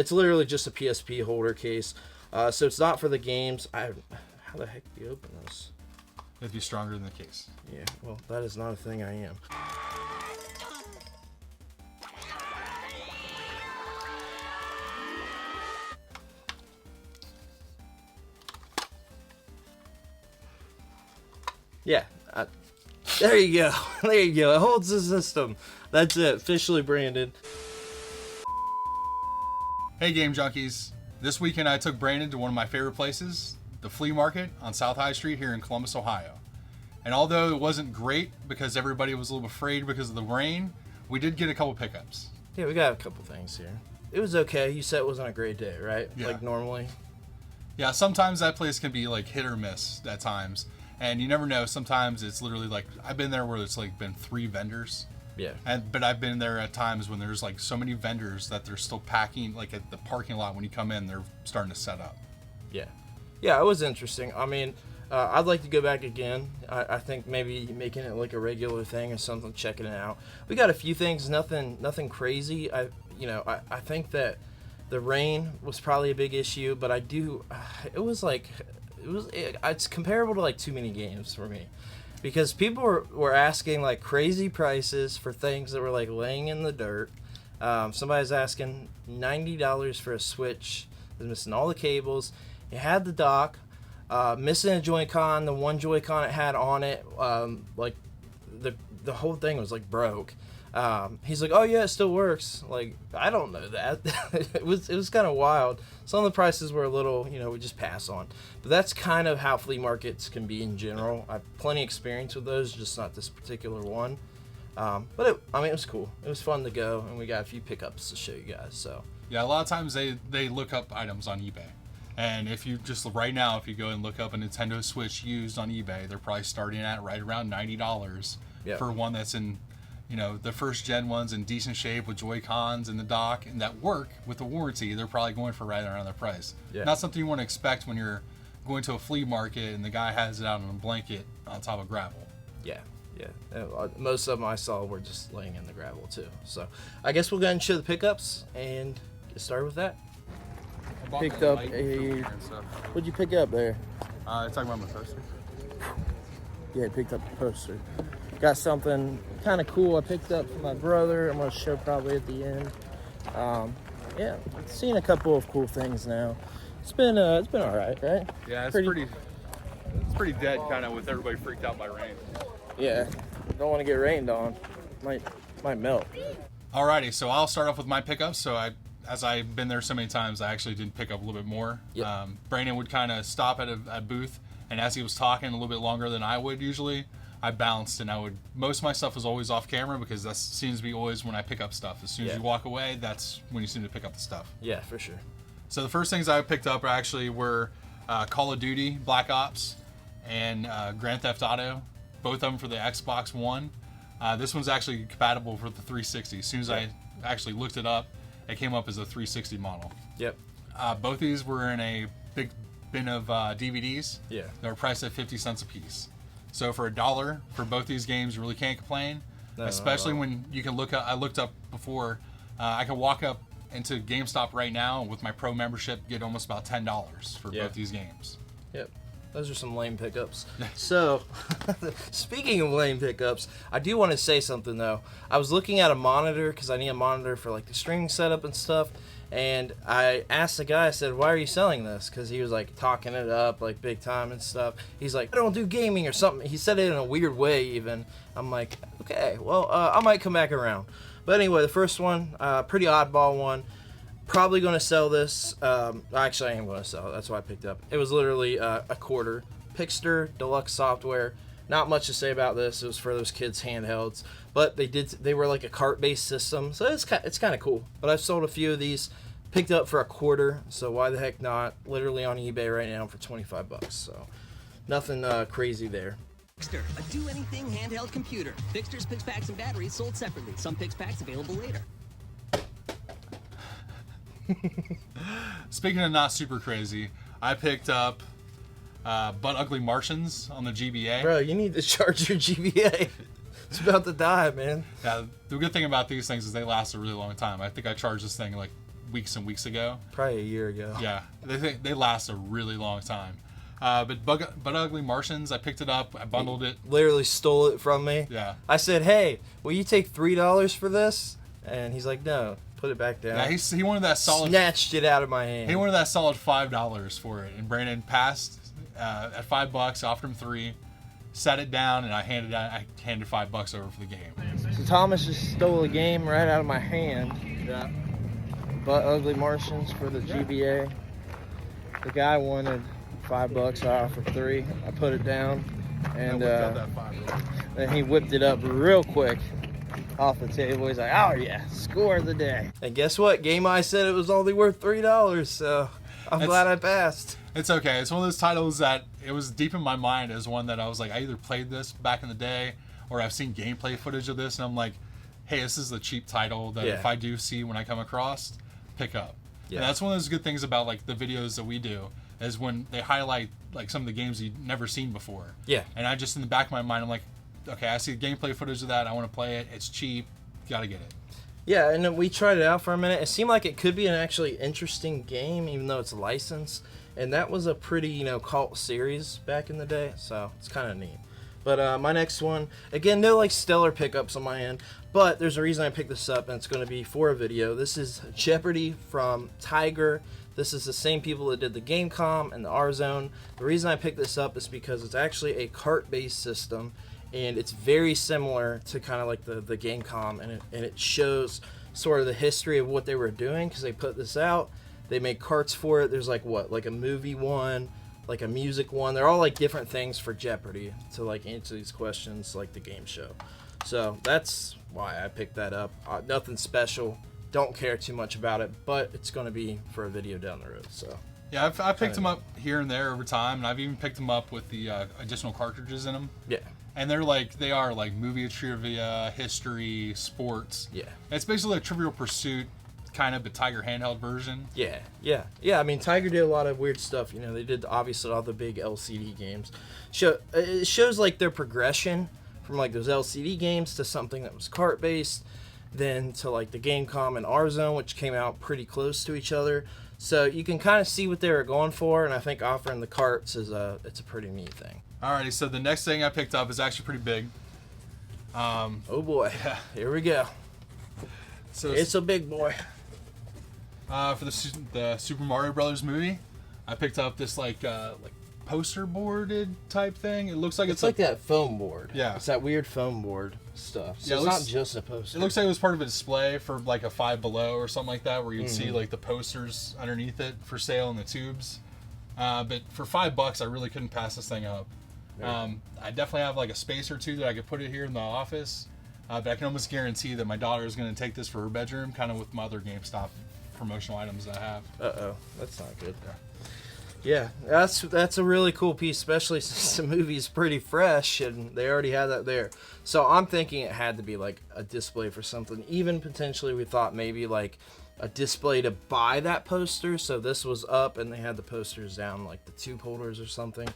It's literally just a PSP holder case. So it's not for the games. How the heck do you open this? It'd be stronger than the case. Yeah, well, that is not a thing I am. Yeah, there you go. There you go. It holds the system. That's it. Officially branded. Hey, Game Junkies. This weekend I took Brandon to one of my favorite places, the Flea Market on South High Street here in Columbus, Ohio. And although it wasn't great because everybody was a little afraid because of the rain, we did get a couple pickups. Yeah, we got a couple things here. It was okay. You said it wasn't a great day, right? Yeah. Like normally? Yeah, sometimes that place can be like hit or miss at times. And you never know. Sometimes it's literally like, I've been there where it's like been 3 vendors. Yeah. But I've been there at times when there's like so many vendors that they're still packing, like at the parking lot when you come in, they're starting to set up. Yeah. Yeah, it was interesting. I mean, I'd like to go back again. I think maybe making it like a regular thing or something, checking it out. We got a few things, nothing crazy. I think that the rain was probably a big issue, but it's comparable to like too many games for me, because people were asking like crazy prices for things that were like laying in the dirt. Somebody's asking $90 for a Switch that's missing all the cables. It had the dock, missing a Joy-Con. The one Joy-Con it had on it, like the whole thing was like broke. He's like, oh yeah, it still works. Like, I don't know that. it was kind of wild. Some of the prices were a little, we just pass on. But that's kind of how flea markets can be in general. I've plenty of experience with those, just not this particular one. But it was cool. It was fun to go, and we got a few pickups to show you guys. So yeah, a lot of times they look up items on eBay. And if you just right now, if you go and look up a Nintendo Switch used on eBay, they're probably starting at right around $90 for one that's in, the first gen ones in decent shape with Joy-Cons in the dock and that work with the warranty. They're probably going for right around their price. Yeah. Not something you want to expect when you're going to a flea market and the guy has it out on a blanket on top of gravel. Yeah. Most of them I saw were just laying in the gravel too. So I guess we'll go ahead and show the pickups and get started with that. Picked up what'd you pick up there? Talking about my poster. Yeah, I picked up a poster. Got something kind of cool I picked up for my brother. I'm gonna show probably at the end. Yeah, I've seen a couple of cool things now. It's been all right? Yeah, it's pretty dead, kind of with everybody freaked out by rain. Yeah, don't want to get rained on. Might melt. Alrighty, so I'll start off with my pickups. So as I've been there so many times, I actually did pick up a little bit more. Yep. Brandon would kind of stop at a booth, and as he was talking a little bit longer than I would usually, I bounced, and most of my stuff was always off camera because that seems to be always when I pick up stuff. As soon as you walk away, that's when you seem to pick up the stuff. Yeah, for sure. So the first things I picked up were Call of Duty, Black Ops, and Grand Theft Auto, both of them for the Xbox One. This one's actually compatible for the 360. As soon as I actually looked it up, it came up as a 360 model. Yep. Both these were in a big bin of DVDs. Yeah. They were priced at 50 cents a piece. So for $1 for both these games, you really can't complain. No, especially when you can look up. I looked up before. I can walk up into GameStop right now with my Pro membership, get almost about $10 for both these games. Yep. Those are some lame pickups. So, speaking of lame pickups, I do want to say something though. I was looking at a monitor because I need a monitor for like the streaming setup and stuff. And I asked the guy, I said, why are you selling this? Because he was like talking it up like big time and stuff. He's like, I don't do gaming or something. He said it in a weird way even. I'm like, okay, well, I might come back around. But anyway, the first one, pretty oddball one. Probably going to sell this. Actually, I am going to sell it. That's why I picked up. It was literally a quarter. Pixter Deluxe software. Not much to say about this. It was for those kids' handhelds. But they were like a cart-based system. So it's kind of cool. But I've sold a few of these. Picked up for a quarter. So why the heck not? Literally on eBay right now for $25. So nothing crazy there. Fixter, a do-anything handheld computer. Fixter's pix packs and batteries sold separately. Some pix packs available later. Speaking of not super crazy, I picked up Butt Ugly Martians on the GBA. Bro, you need to charge your GBA. It's about to die, man. Yeah, the good thing about these things is they last a really long time. I think I charged this thing like weeks and weeks ago. Probably a year ago. Yeah, they last a really long time. But Ugly Martians, I picked it up, I bundled it. Literally stole it from me. Yeah. I said, hey, will you take $3 for this? And he's like, no, put it back down. Yeah, he wanted that solid. Snatched it out of my hand. He wanted that solid $5 for it, and Brandon passed at $5, offered him $3, set it down, and I handed $5 over for the game. So Thomas just stole a game right out of my hand. Yeah. But Ugly Martians for the GBA. The guy wanted $5 off for $3. I put it down, and then he whipped it up real quick off the table. He's like, "Oh yeah, score of the day!" And guess what? Game I said it was only worth $3, so I'm glad I passed. It's okay. It's one of those titles that it was deep in my mind as one that I was like, I either played this back in the day, or I've seen gameplay footage of this, and I'm like, hey, this is the cheap title that if I do see when I come across, pick up. Yeah. And that's one of those good things about like the videos that we do, is when they highlight like some of the games you've never seen before. Yeah. And I just, in the back of my mind, I'm like, okay, I see gameplay footage of that. I want to play it. It's cheap. Gotta get it. Yeah, and then we tried it out for a minute. It seemed like it could be an actually interesting game, even though it's licensed. And that was a pretty, cult series back in the day. So it's kind of neat. But my next one, again, no like stellar pickups on my end, but there's a reason I picked this up, and it's going to be for a video. This is Jeopardy from Tiger. This is the same people that did the Gamecom and the R-Zone. The reason I picked this up is because it's actually a cart-based system, and it's very similar to kind of like the Gamecom, and it shows sort of the history of what they were doing, because they put this out. They make carts for it. There's like a movie one, like a music one. They're all like different things for Jeopardy to like answer these questions like the game show. So that's why I picked that up. Nothing special. Don't care too much about it, but it's going to be for a video down the road. So yeah, I've picked them up here and there over time, and I've even picked them up with the additional cartridges in them. Yeah. And they are like movie trivia, history, sports. Yeah. It's basically a Trivial Pursuit kind of, but Tiger handheld version. Yeah. I mean, Tiger did a lot of weird stuff. They did obviously all the big LCD games. It shows like their progression from like those LCD games to something that was cart based, then to like the Gamecom and R-Zone, which came out pretty close to each other. So you can kind of see what they were going for, and I think offering the carts is it's a pretty neat thing. Alrighty, so the next thing I picked up is actually pretty big. Oh boy, yeah. Here we go. So it's a big boy. For the Super Mario Brothers movie, I picked up this like poster boarded type thing. It looks like it's like that foam board. Yeah, it's that weird foam board stuff. So it's not just a poster. It looks like it was part of a display for like a Five Below or something like that, where you'd see like the posters underneath it for sale in the tubes. But for $5, I really couldn't pass this thing up. I definitely have like a space or two that I could put it here in the office, but I can almost guarantee that my daughter is going to take this for her bedroom, kind of with my other GameStop promotional items that I have. That's not good. Yeah, that's a really cool piece, especially since the movie's pretty fresh and they already had that there. So I'm thinking it had to be like a display for something. Even potentially we thought maybe like a display to buy that poster. So this was up and they had the posters down, like the tube holders or something.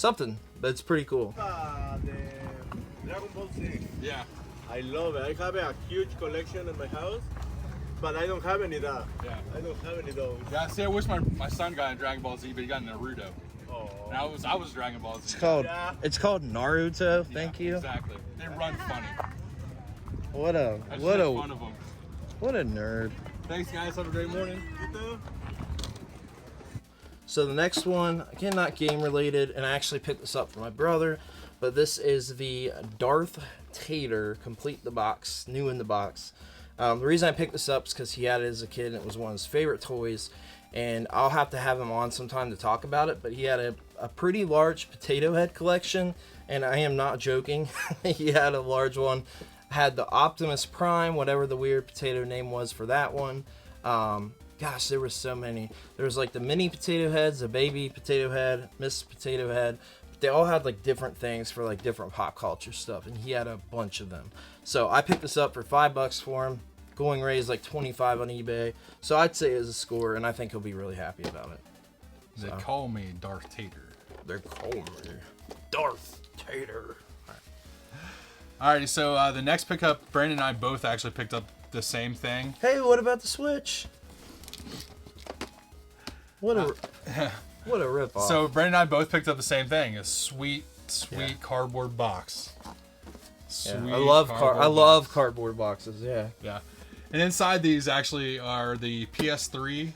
But it's pretty cool. The Dragon Ball Z. Yeah. I love it. I have a huge collection in my house, but I don't have any of that. Yeah. I don't have any of those. Yeah, see, I wish my son got a Dragon Ball Z, but he got a Naruto. Oh. And I was Dragon Ball Z. It's called Naruto. Thank you. Exactly. They run funny. What a fun of them. What a nerd. Thanks, guys. Have a great morning. You too. So the next one, again, not game related, and I actually picked this up for my brother, but this is the Darth Tater Complete the Box, new in the box. The reason I picked this up is because he had it as a kid, and it was one of his favorite toys, and I'll have to have him on sometime to talk about it, but he had a pretty large potato head collection, and I am not joking. He had a large one, had the Optimus Prime, whatever the weird potato name was for that one. Gosh, there were so many. There was like the mini potato heads, the baby potato head, Miss Potato Head. They all had like different things for like different pop culture stuff, and he had a bunch of them. So I picked this up for $5 for him. Going rate is like $25 on eBay. So I'd say it's a score, and I think he'll be really happy about it. They call me Darth Tater. They call me Darth Tater. Alrighty, so the next pickup, Brandon and I both actually picked up the same thing. Hey, what about the Switch? What a what a ripoff. So Brandon and I both picked up the same thing, a sweet cardboard box. Sweet I love cardboard boxes, yeah. Yeah. And inside these actually are the PS3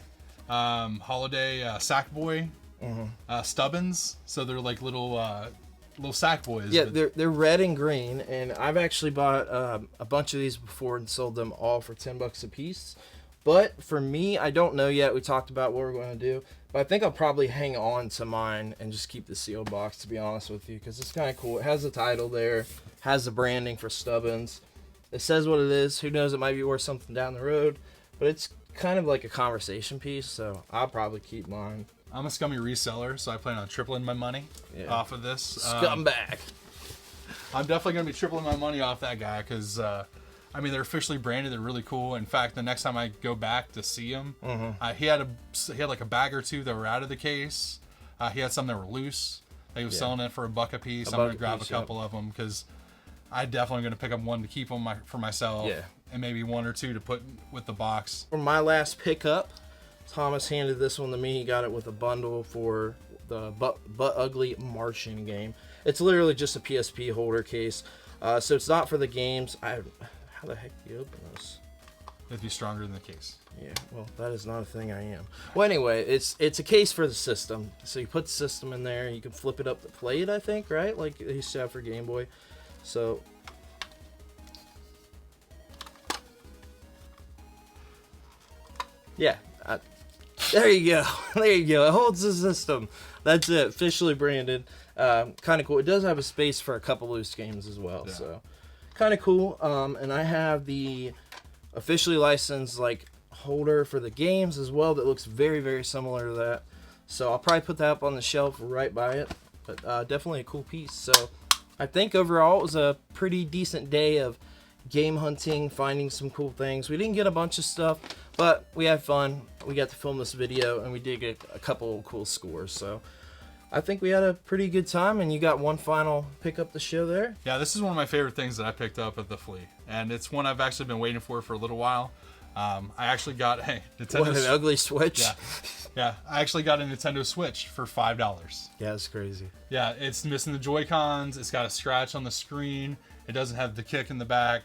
holiday Sackboy stubbins. So they're like little sack boys. Yeah, they're red and green, and I've actually bought a bunch of these before and sold them all for $10 a piece. But for me, I don't know yet. We talked about what we're going to do, but I think I'll probably hang on to mine and just keep the sealed box, to be honest with you, because it's kind of cool. It has the title there, has the branding for Stubbins. It says what it is. Who knows? It might be worth something down the road, but it's kind of like a conversation piece, so I'll probably keep mine. I'm a scummy reseller, so I plan on tripling my money off of this. Scumbag. I'm definitely going to be tripling my money off that guy because, I mean, they're officially branded. They're really cool. In fact, the next time I go back to see him, he had like a bag or two that were out of the case. He had some that were loose. He was selling it for $1 a piece. I'm going to grab a couple of them because I definitely going to pick up one to keep them for myself, and maybe one or two to put with the box. For my last pickup, Thomas handed this one to me. He got it with a bundle for the But Ugly Martian game. It's literally just a PSP holder case, so it's not for the games. How the heck do you open this? It'd be stronger than the case. Yeah, well, that is not a thing I am. Well, anyway, it's a case for the system. So you put the system in there, you can flip it up to play it, I think, right? Like they used to have for Game Boy. So yeah, there you go. There you go. It holds the system. That's it. Officially branded. Kind of cool. It does have a space for a couple loose games as well. Yeah. So kind of cool. And I have the officially licensed like holder for the games as well that looks very, very similar to that. So I'll probably put that up on the shelf right by it. But definitely a cool piece. So I think overall it was a pretty decent day of game hunting, finding some cool things. We didn't get a bunch of stuff, but we had fun. We got to film this video, and we did get a couple of cool scores. So I think we had a pretty good time, and you got one final pick up the show there. Yeah, this is one of my favorite things that I picked up at the Flea, and it's one I've actually been waiting for a little while. I actually got a Nintendo. What, an ugly Switch? Yeah, I actually got a Nintendo Switch for $5. Yeah, that's crazy. Yeah, it's missing the Joy-Cons. It's got a scratch on the screen. It doesn't have the kick in the back,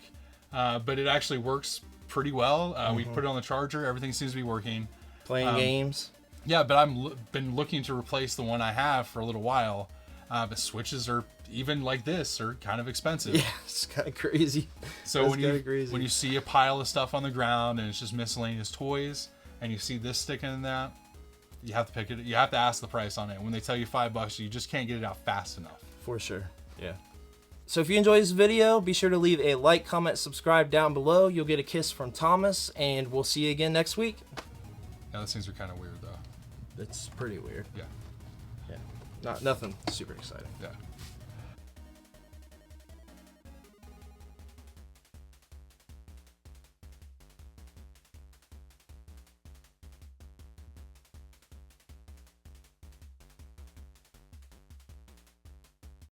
but it actually works pretty well. We put it on the charger. Everything seems to be working. Playing games? Yeah, but I've been looking to replace the one I have for a little while. The Switches are, even like this, are kind of expensive. Yeah, it's kind of crazy. So when you see a pile of stuff on the ground and it's just miscellaneous toys, and you see this sticking in that, you have to pick it. You have to ask the price on it. When they tell you $5, you just can't get it out fast enough. For sure. Yeah. So if you enjoyed this video, be sure to leave a like, comment, subscribe down below. You'll get a kiss from Thomas, and we'll see you again next week. Yeah, those things are kind of weird, though. It's pretty weird. Yeah. Yeah. Nothing super exciting. Yeah.